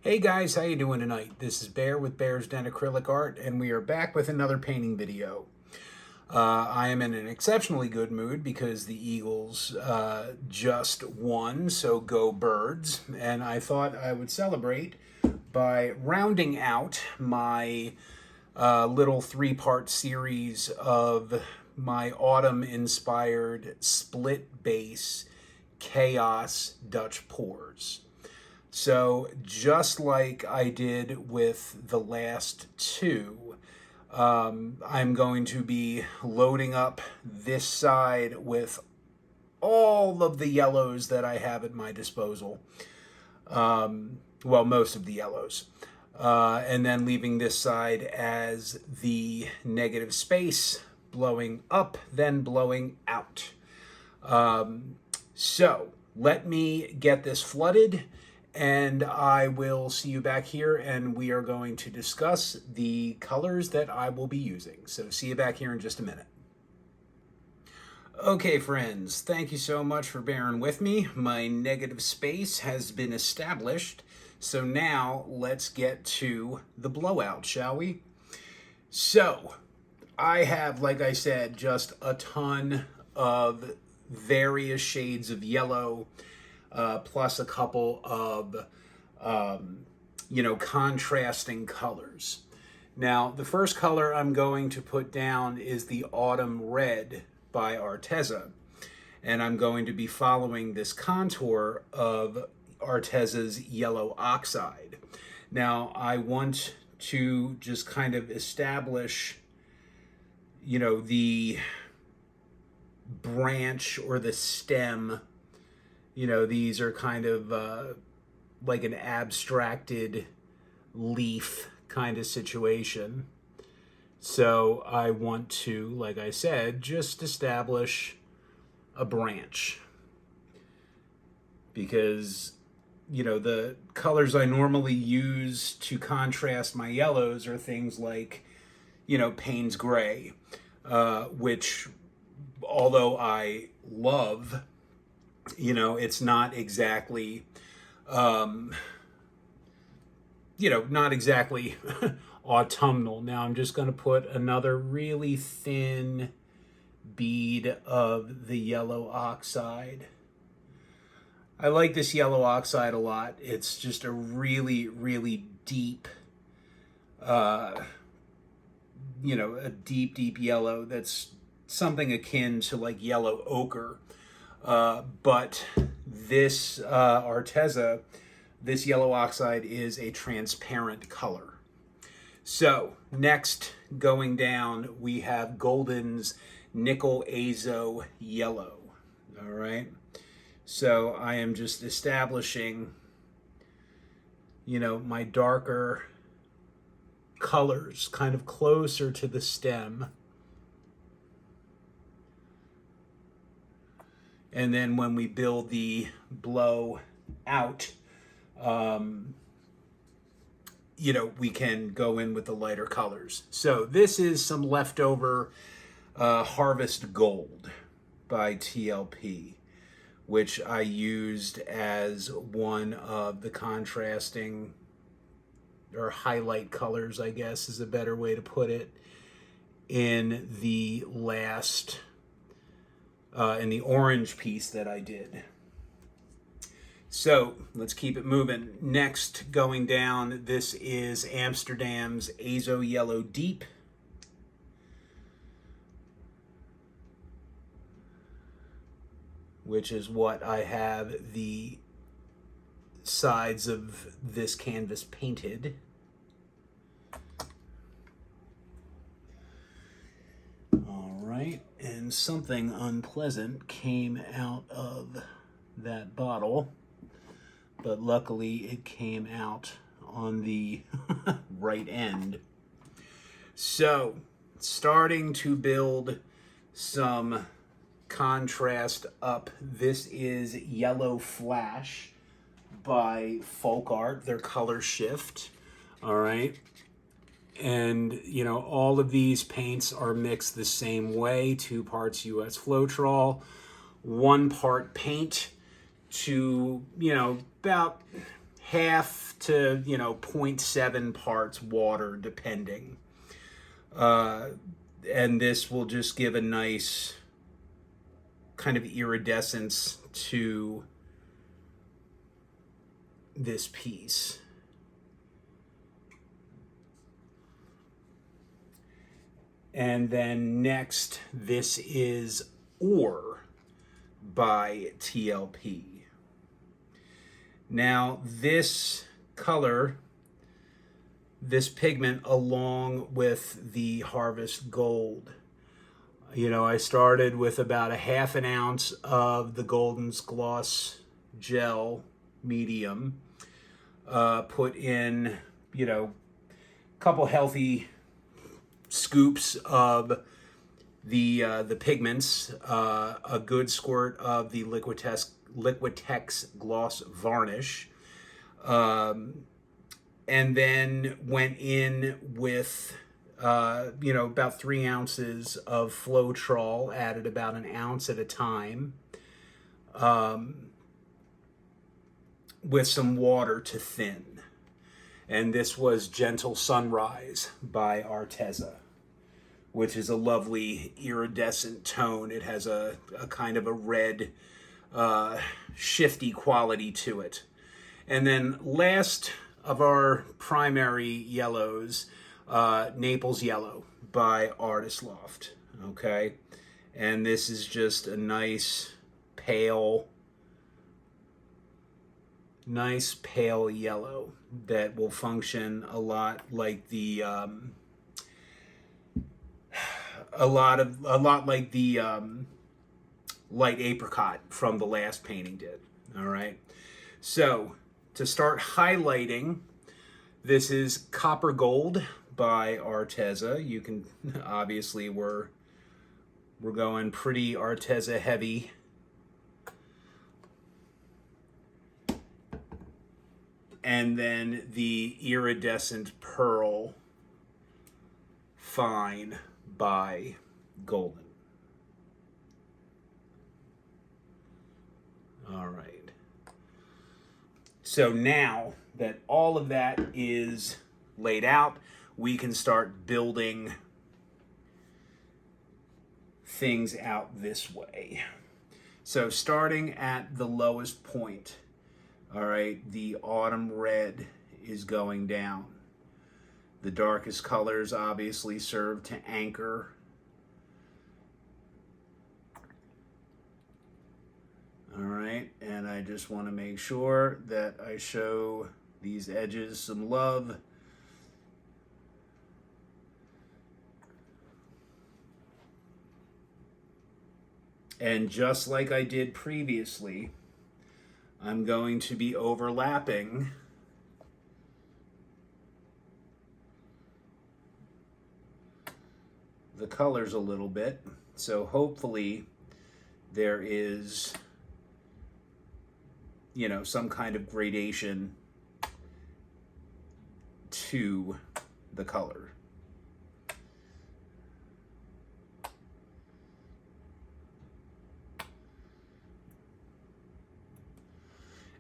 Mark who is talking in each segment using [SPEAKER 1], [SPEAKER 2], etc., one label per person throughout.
[SPEAKER 1] Hey guys, how you doing tonight? This is Bear with Bear's Den Acrylic Art, and we are back with another painting video. I am in an exceptionally good mood because the Eagles just won, so go Birds. And I thought I would celebrate by rounding out my little three-part series of my autumn-inspired split base chaos Dutch pours. So just like I did with the last two, I'm going to be loading up this side with all of the yellows that I have at my disposal. Well, most of the yellows. And then leaving this side as the negative space, blowing up, then blowing out. So let me get this flooded, and I will see you back here, and we are going to discuss the colors that I will be using. So see you back here in just a minute. Okay, friends, thank you so much for bearing with me. My negative space has been established. So now let's get to the blowout, shall we? So I have, like I said, just a ton of various shades of yellow, plus a couple of, contrasting colors. Now, the first color I'm going to put down is the Autumn Red by Arteza. And I'm going to be following this contour of Arteza's Yellow Oxide. Now, I want to just kind of establish, the branch or the stem. These are kind of like an abstracted leaf kind of situation. So I want to, like I said, just establish a branch. Because, the colors I normally use to contrast my yellows are things like, Payne's Gray, which, although I love, it's not exactly, not exactly autumnal. Now I'm just going to put another really thin bead of the Yellow Oxide. I like this Yellow Oxide a lot. It's just a really, really deep, a deep yellow that's something akin to like yellow ochre. But this Arteza, this Yellow Oxide is a transparent color. So next, going down, we have Golden's Nickel Azo Yellow. All right. So I am just establishing, my darker colors kind of closer to the stem. And then when we build the blow out, we can go in with the lighter colors. So this is some leftover Harvest Gold by TLP, which I used as one of the contrasting or highlight colors, I guess is a better way to put it, in the last, in the orange piece that I did. So let's keep it moving. Next, going down, this is Amsterdam's Azo Yellow Deep. Which is what I have the sides of this canvas painted. All right, and something unpleasant came out of that bottle, but luckily it came out on the right end. So, starting to build some contrast up. This is Yellow Flash by Folk Art, their color shift. All right. And, all of these paints are mixed the same way. 2 parts US Floetrol, 1 part paint to, about half to, 0.7 parts water, depending. And this will just give a nice kind of iridescence to this piece. And then next, this is Ore by TLP. Now this color, this pigment, along with the Harvest Gold, I started with about a half an ounce of the Golden's Gloss Gel Medium, put in, a couple healthy scoops of the pigments, a good squirt of the Liquitex Gloss Varnish, and then went in with about 3 ounces of Floetrol, added about an ounce at a time, with some water to thin. And this was Gentle Sunrise by Arteza, which is a lovely iridescent tone. It has a kind of a red, shifty quality to it. And then last of our primary yellows, Naples Yellow by Artist Loft. Okay, and this is just a nice pale yellow that will function a lot like the light apricot from the last painting did. All right, so to start highlighting, this is Copper Gold by Arteza. You can obviously, we're going pretty Arteza heavy. And then the Iridescent Pearl Fine by Golden. All right. So now that all of that is laid out, we can start building things out this way. So starting at the lowest point, all right, the autumn red is going down. The darkest colors obviously serve to anchor. All right, and I just want to make sure that I show these edges some love. And just like I did previously, I'm going to be overlapping the colors a little bit. So hopefully there is, some kind of gradation to the color.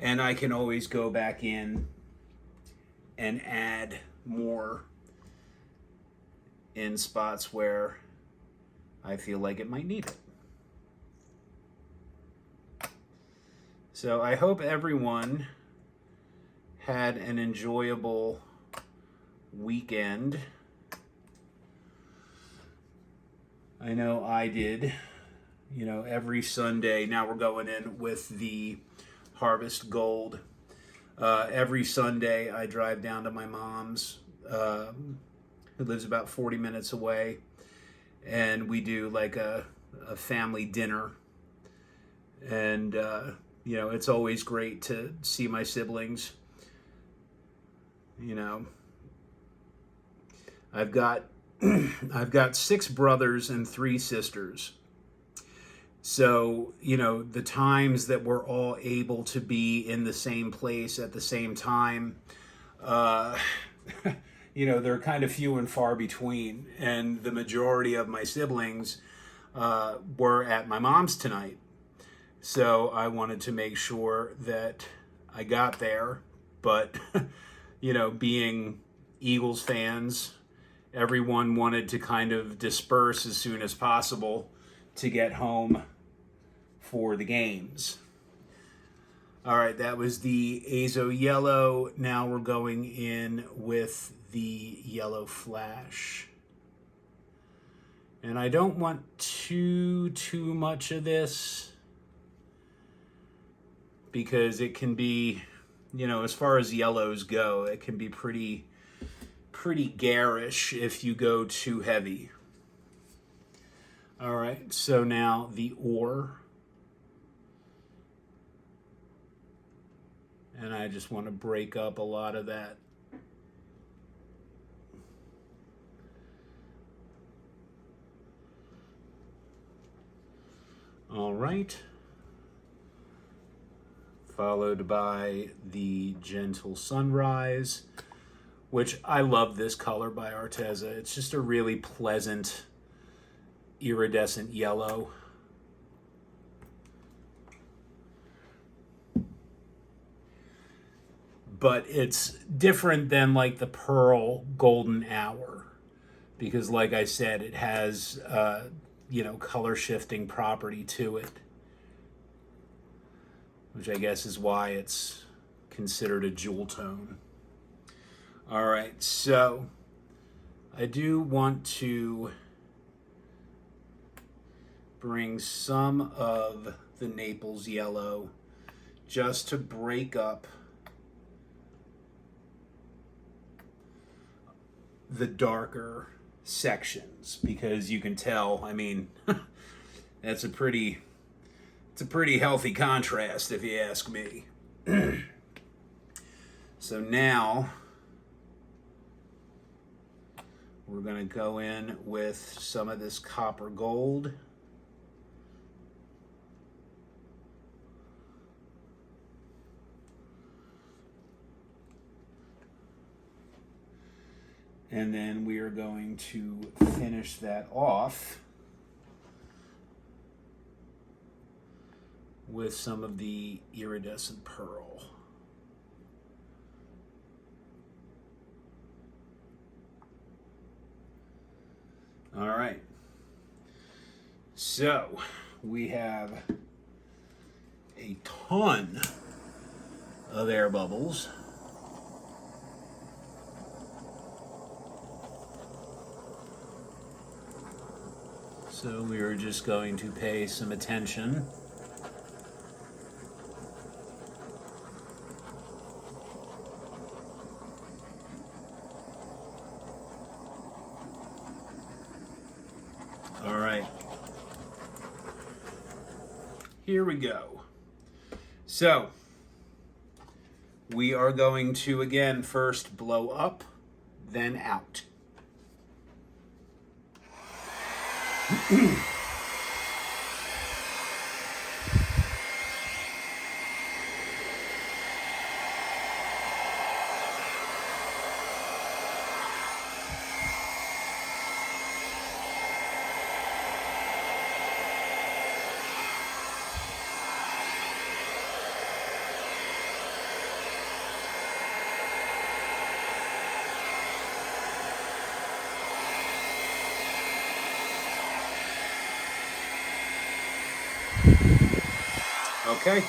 [SPEAKER 1] And I can always go back in and add more in spots where I feel like it might need it. So I hope everyone had an enjoyable weekend. I know I did. Every Sunday, now we're going in with the Harvest Gold. Every Sunday I drive down to my mom's, who lives about 40 minutes away, and we do like a family dinner. And it's always great to see my siblings. I've got 6 brothers and 3 sisters. So, the times that we're all able to be in the same place at the same time, they're kind of few and far between. And the majority of my siblings were at my mom's tonight. So I wanted to make sure that I got there but you know, being Eagles fans, everyone wanted to kind of disperse as soon as possible to get home for the games. All right, that was the Azo Yellow. Now we're going in with the Yellow Flash. And I don't want too much of this, because it can be, you know, as far as yellows go, it can be pretty garish if you go too heavy. All right, so now the ore. And I just want to break up a lot of that. All right. Followed by the Gentle Sunrise, which I love this color by Arteza. It's just a really pleasant iridescent yellow. But it's different than like the Pearl Golden Hour, because like I said, it has you know, color shifting property to it, which I guess is why it's considered a jewel tone. All right, so I do want to bring some of the Naples yellow just to break up the darker sections, because you can tell, I mean, it's a pretty healthy contrast if you ask me. So now we're going to go in with some of this copper gold. And then we are going to finish that off with some of the iridescent pearl. All right. So we have a ton of air bubbles. So we are just going to pay some attention. All right. Here we go. So we are going to, again, first blow up, then out. Okay.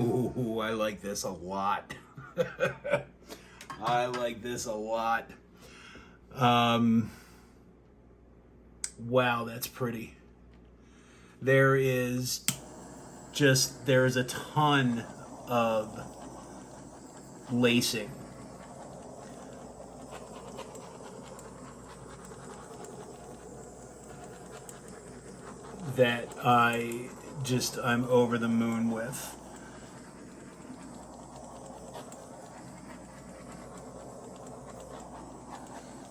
[SPEAKER 1] Ooh, I like this a lot. I like this a lot. Wow, that's pretty. There's a ton of lacing. That I'm over the moon with.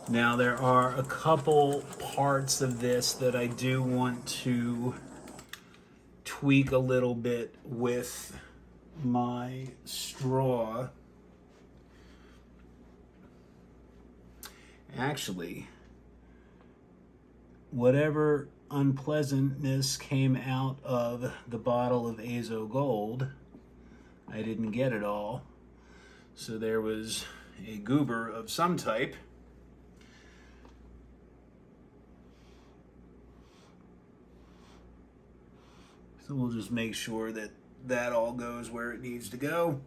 [SPEAKER 1] Now there are a couple parts of this that I do want to tweak a little bit with my straw. Actually, whatever unpleasantness came out of the bottle of Azo Gold, I didn't get it all. So there was a goober of some type. So we'll just make sure that that all goes where it needs to go.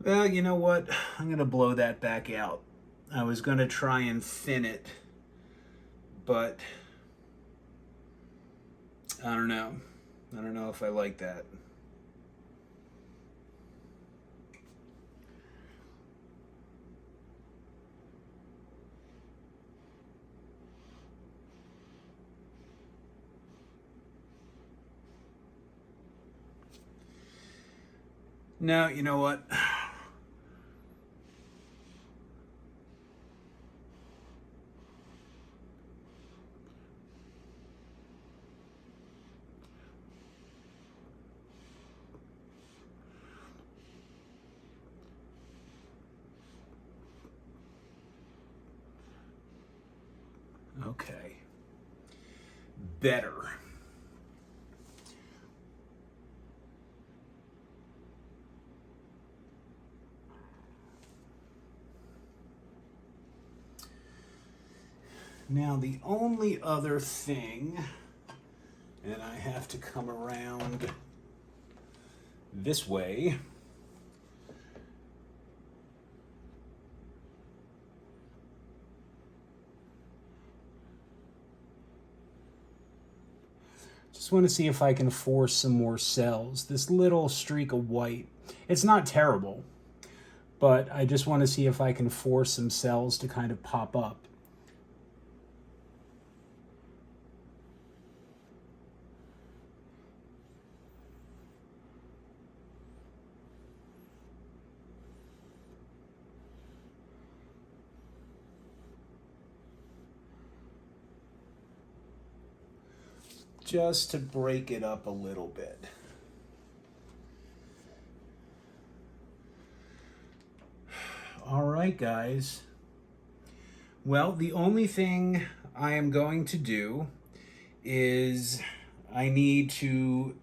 [SPEAKER 1] Well, you know what? I'm going to blow that back out. I was going to try and thin it, but I don't know. I don't know if I like that. No, you know what? Okay. Better. Now the only other thing, and I have to come around this way. Just want to see if I can force some more cells. This little streak of white, it's not terrible, but I just want to see if I can force some cells to kind of pop up. Just to break it up a little bit. All right, guys. Well, the only thing I am going to do is I need to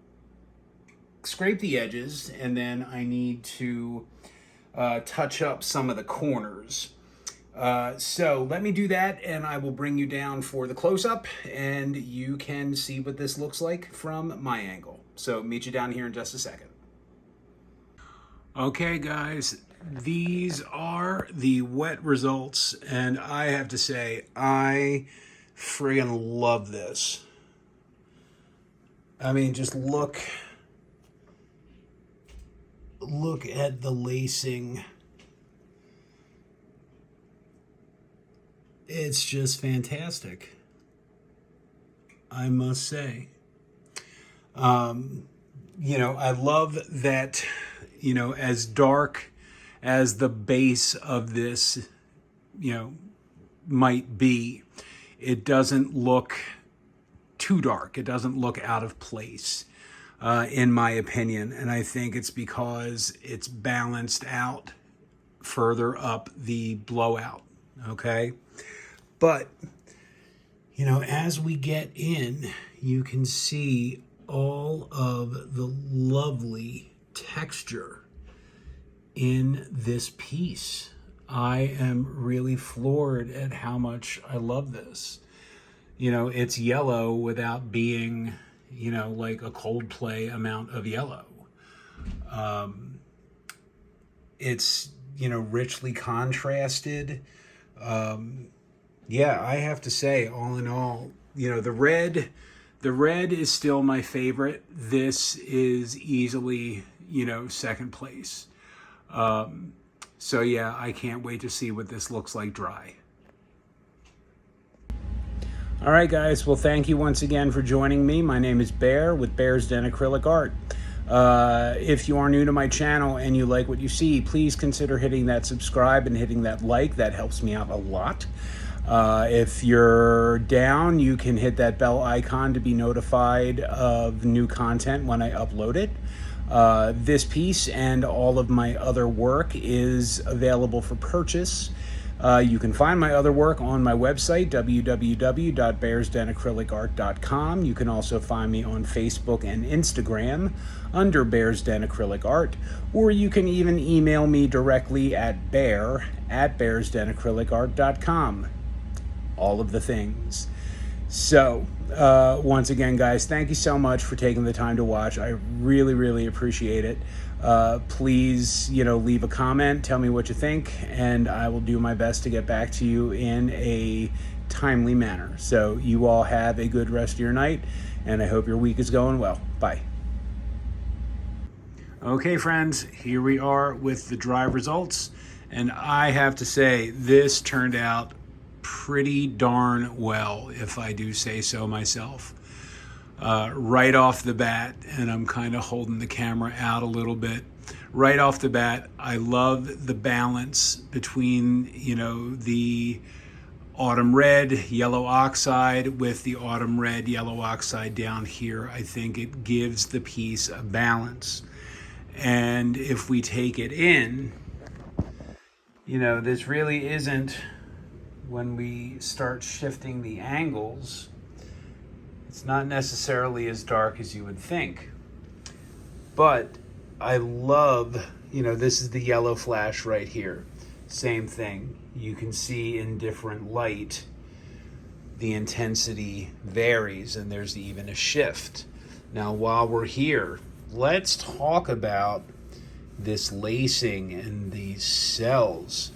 [SPEAKER 1] scrape the edges, and then I need to touch up some of the corners. So let me do that, and I will bring you down for the close-up, and you can see what this looks like from my angle. So meet you down here in just a second. Okay, guys, these are the wet results, and I have to say, I friggin' love this. I mean, just look at the lacing. It's just fantastic, I must say. You know, I love that, you know, as dark as the base of this, you know, might be, it doesn't look too dark. It doesn't look out of place, in my opinion. And I think it's because it's balanced out further up the blowout, okay? But, you know, as we get in, you can see all of the lovely texture in this piece. I am really floored at how much I love this. You know, it's yellow without being, you know, like a Coldplay amount of yellow. It's, you know, richly contrasted. Yeah, I have to say, all in all, you know, the red is still my favorite. This is easily, you know, second place. So yeah, I can't wait to see what this looks like dry. All right, guys. Well, thank you once again for joining me. My name is Bear with Bear's Den Acrylic Art. If you are new to my channel and you like what you see, please consider hitting that subscribe and hitting that like. That helps me out a lot. If you're down, you can hit that bell icon to be notified of new content when I upload it. This piece and all of my other work is available for purchase. You can find my other work on my website, www.bearsdenacrylicart.com. You can also find me on Facebook and Instagram under Bear's Den Acrylic Art, or you can even email me directly at bear@bearsdenacrylicart.com. All of the things. So, once again, guys, thank you so much for taking the time to watch. I really, really appreciate it. Please, you know, leave a comment, tell me what you think, and I will do my best to get back to you in a timely manner. So you all have a good rest of your night, and I hope your week is going well. Bye. Okay, friends, here we are with the dry results, and I have to say, this turned out pretty darn well, if I do say so myself. Right off the bat, and I'm kind of holding the camera out a little bit. Right off the bat, I love the balance between, you know, the autumn red, yellow oxide with the autumn red, yellow oxide down here. I think it gives the piece a balance. And if we take it in, you know, this really isn't, when we start shifting the angles, it's not necessarily as dark as you would think. But I love, you know, this is the yellow flash right here. Same thing. You can see in different light, the intensity varies, and there's even a shift. Now, while we're here, let's talk about this lacing and these cells.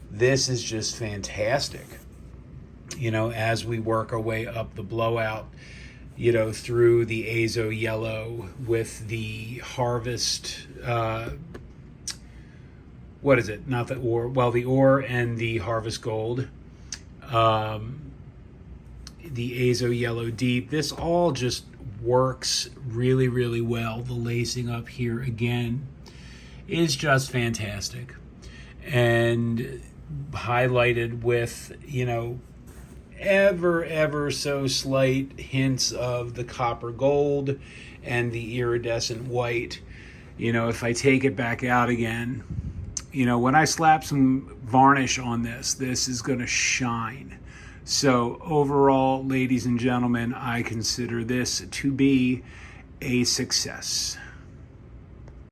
[SPEAKER 1] This is just fantastic. You know, as we work our way up the blowout, you know, through the azo yellow with the harvest, what is it? Not the ore, well, the ore and the harvest gold, the azo yellow deep. This all just works really, really well. The lacing up here again is just fantastic. And highlighted with, you know, ever so slight hints of the copper gold and the iridescent white. You know, if I take it back out again, you know, when I slap some varnish on this, this is going to shine. So overall, ladies and gentlemen, I consider this to be a success.